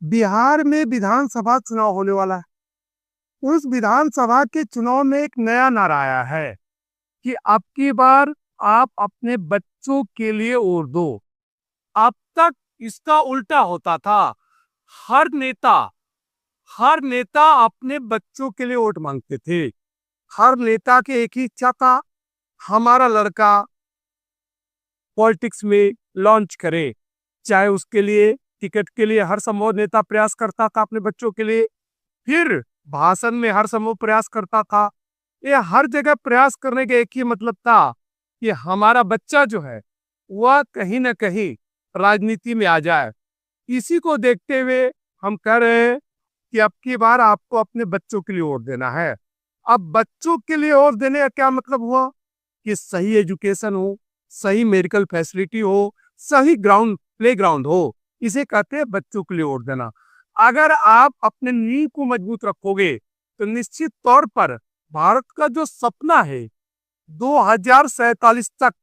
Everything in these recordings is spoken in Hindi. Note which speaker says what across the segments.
Speaker 1: बिहार में विधानसभा चुनाव होने वाला है। उस विधानसभा के चुनाव में एक नया नारा आया है कि अब की बार आप अपने बच्चों के लिए वोट दो। अब तक इसका उल्टा होता था। हर नेता हर नेता अपने बच्चों के लिए वोट मांगते थे। हर नेता की एक ही इच्छा था, हमारा लड़का पॉलिटिक्स में लॉन्च करे। चाहे उसके लिए टिकट के लिए हर संभव नेता प्रयास करता था अपने बच्चों के लिए, फिर भाषण में हर संभव प्रयास करता था। ये हर जगह प्रयास करने का एक ही मतलब था कि हमारा बच्चा जो है वह कहीं ना कहीं राजनीति में आ जाए। इसी को देखते हुए हम कह रहे हैं कि अब की बार आपको अपने बच्चों के लिए वोट देना है। अब बच्चों के लिए वोट देने का क्या मतलब हुआ कि सही एजुकेशन हो, सही मेडिकल फैसिलिटी हो, सही ग्राउंड प्ले ग्राउंड हो। इसे कहते हैं बच्चों के लिए वोट देना। अगर आप अपने नींव को मजबूत रखोगे तो निश्चित तौर पर भारत का जो सपना है 2047 तक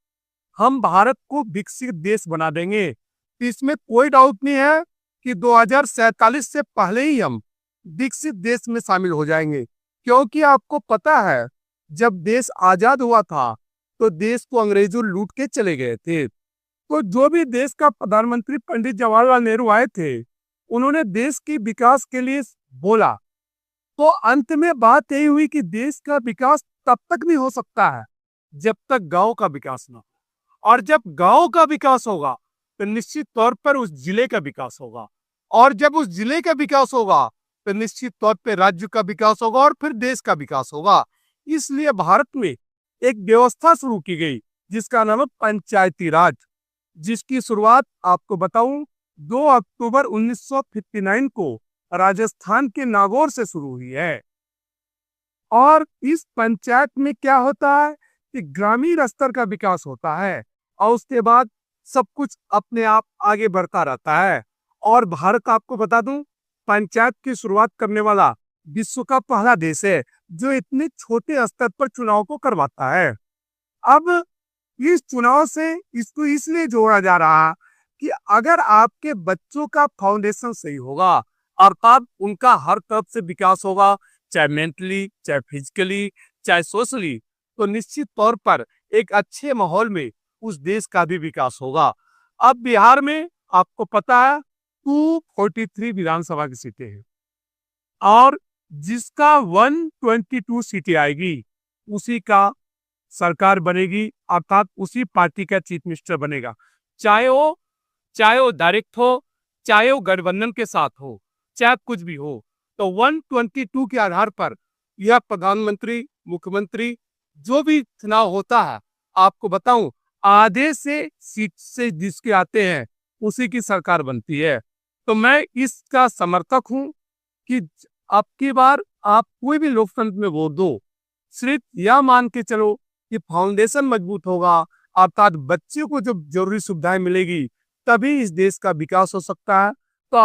Speaker 1: हम भारत को विकसित देश बना देंगे। इसमें कोई डाउट नहीं है कि 2047 से पहले ही हम विकसित देश में शामिल हो जाएंगे। क्योंकि आपको पता है, जब देश आजाद हुआ था तो देश को अंग्रेजों लूट के चले गए थे। तो जो भी देश का प्रधानमंत्री पंडित जवाहरलाल नेहरू आए थे, उन्होंने देश की विकास के लिए बोला। तो अंत में बात यही हुई कि देश का विकास तब तक नहीं हो सकता है जब तक गांव का विकास ना हो, और जब गांव का विकास होगा तो निश्चित तौर पर उस जिले का विकास होगा, और जब उस जिले का विकास होगा तो निश्चित तौर पर राज्य का विकास होगा और फिर देश का विकास होगा। इसलिए भारत में एक व्यवस्था शुरू की गई जिसका नाम है पंचायती राज, जिसकी शुरुआत आपको बताऊं 2 अक्टूबर 1959 को राजस्थान के नागौर से शुरू हुई है। और इस पंचायत में क्या होता है कि ग्रामीण स्तर का विकास होता है और उसके बाद सब कुछ अपने आप आगे बढ़ता रहता है। और भारत, आपको बता दूं, पंचायत की शुरुआत करने वाला विश्व का पहला देश है जो इतने छोटे स्तर पर चुनाव को करवाता है। अब इस चुनाव से इसको इसलिए जोड़ा जा रहा है कि अगर आपके बच्चों का फाउंडेशन सही होगा, अर्थात उनका हर तरफ से विकास होगा, चाहे मेंटली, चाहे फिजिकली, चाहे सोशली, तो निश्चित तौर पर एक अच्छे माहौल में उस देश का भी विकास होगा। अब बिहार में आपको पता है 243 विधानसभा की सीटें हैं और जिसका 122 सीटें आएगी उसी का सरकार बनेगी, अर्थात उसी पार्टी का चीफ मिनिस्टर बनेगा। चाहे वो डायरेक्ट हो, चाहे वो गठबंधन के साथ हो, चाहे कुछ भी हो, तो 122 के आधार पर यह प्रधानमंत्री, मुख्यमंत्री, जो भी चुनाव होता है, आपको बताऊं, आधे से सीट से जिसके आते हैं उसी की सरकार बनती है। तो मैं इसका समर्थक हूं कि अब की बार आप कोई भी लोकतंत्र में वोट दो, सिर्फ यह मान के चलो कि फाउंडेशन मजबूत होगा, अर्थात बच्चे को जो जरूरी सुविधाएं मिलेगी, तभी इस देश का विकास हो सकता है। तो